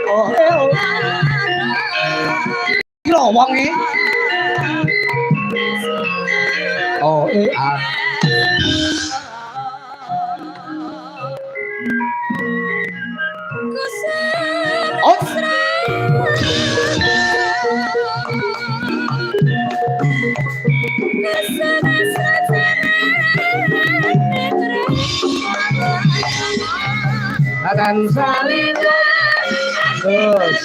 Oh, lho wong iki. Oh, akan saling terus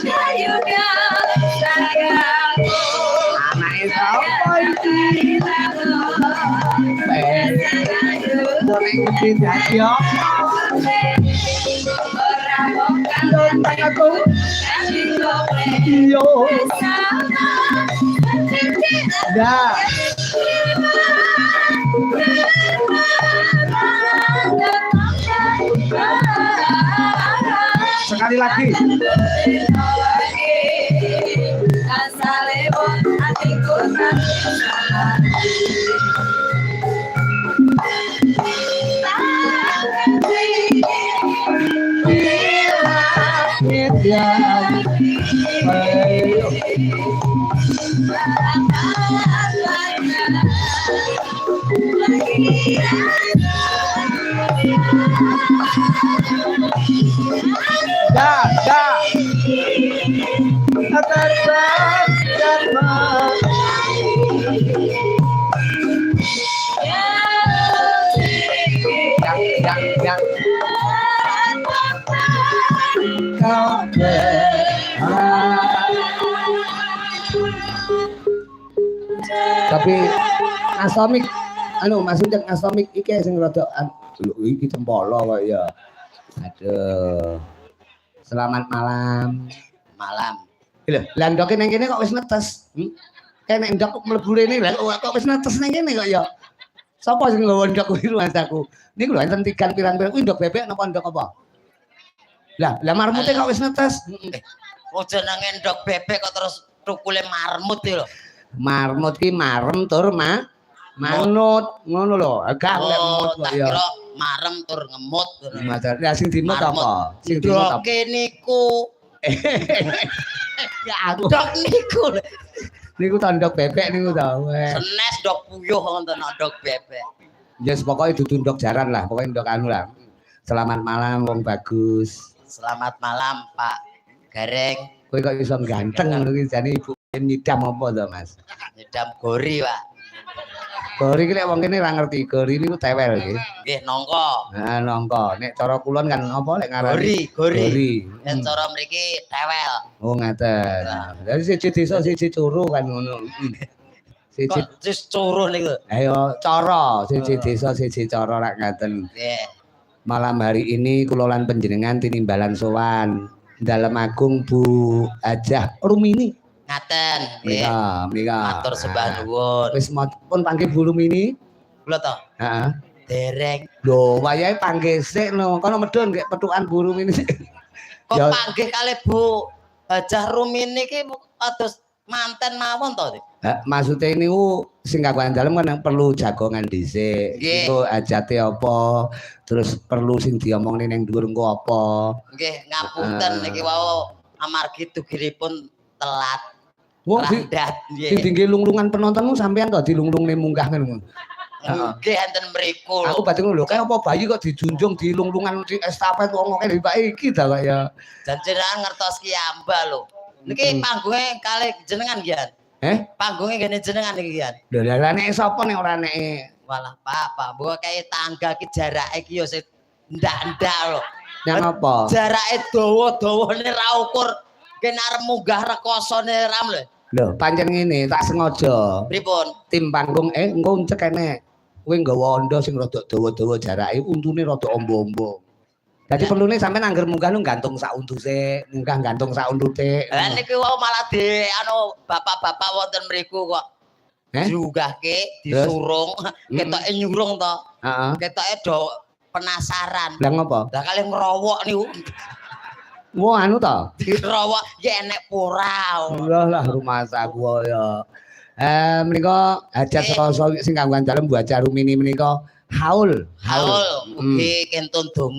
anak sapa iki bonek tidak yo aku yo dah sekali lagi tapi asomik anu maksudnya asomik iki sing rada iki cempolo kok ya. Aduh. Selamat malam. Lho, lah ndoke nang kene kok wis netes. Kayak nek ndok mlebu rene lha kok wis netes nang kene kok ya. Sapa sing nggawa ndok kuwi Mas aku? Niku lho enten tigan pirang-pirang kuwi ndok bebek napa ndok apa? Lah marmute kok wis netes. Oh jenenge ndok bebek kok terus tukule marmut iki lho. Marmut ki marem tur manut ngono lho. Agak lemut kok ya. Kira marem tur ngemut. Lah sing dimut apa? Sing dimut apa? Ndok niku. Ya aku. Ndok niku. Niku ndok bebek niku ta. Senes ndok puyuh wonten ndok bebek. Ya pokoke dudu ndok jaran lah, pokoke ndok anu lah. Selamat malam wong bagus. Selamat malam Pak Gareng. Kowe kok iso ganteng ngono iki jane ibu nyidam apa to Mas? Nyidam gori Pak. Gori ki nek wong kene ora ngerti, gori niku tewel iki. Nggih nongko. Heeh nongko. Nek cara kulon kan apa lek ngarani? Gori. Nek cara mriki tewel. Oh ngaten. Dari siji desa siji curu kan ngono. Siji cis curu niku. Ayo cara siji desa siji cara rak ngaten. Nggih. Malam hari ini kula lan panjenengan tinimbalan sowan Dalem Agung Bu Hajah Rumini. Ngaten. Iya, matur sembah nuwun. Wis pun panggih Bu Rumini. Kula to? Heeh. Dereng. Lho, wayahe panggih sik no. Kono medhun nggih petukan Bu Rumini. Kok panggih kalih Bu Hajah Rumini iki kados manten mawon to? Maksudnya ini sing kagungan dalem kan perlu jagongan dhisik. Iku ajate apa? Terus perlu sing diomongne ning dhuwur engko apa? Nggih, ngapunten niki wau amargi tugiripun telat. Wong sing tinggi lunglungan penontonmu sampean to dilunglungne munggah ngono. Nggih enten mriku. Aku batin lho, kaya apa bayi kok dijunjung dilunglungan di estafet wong kene mbak iki ta kok ya. Jan jenengan ngertos ki amba lho. Niki panggunge kalih jenengan nggih. Panggunge kene jenengan iki kan. Lho lah nek sapa nek ora nek walah Pak, mbok kaya tangga ki jarake ki ya sing ndak-ndak lho. Yang apa? Jarake dawa-dawane ra ukur kene arep munggah rekosone ram lho. Lho, pancen ngene, tak sengaja. Pripun? Tim panggung engko cek kene. Kowe nggawa anda sing rada dawa-dawa jarake, untune rada ombo-ombo. Jadi perlu nih sampai nangger munggah lu gantung sak untuse, munggah gantung sak untute. Lah niki wau malah di anu bapak-bapak wonten mriku kok. Diunggahke, disurung, ketoke nyurung to. Heeh. Ketoke do penasaran. Lah ngopo? Lah kalih ngrowok niku. Wah anu to. Dirowok ya enek pura. Lah rumah saku ya. Menika hajat saka sing kangguan dalem Bu Hajah Rumini menika haul. Mugi kentun donga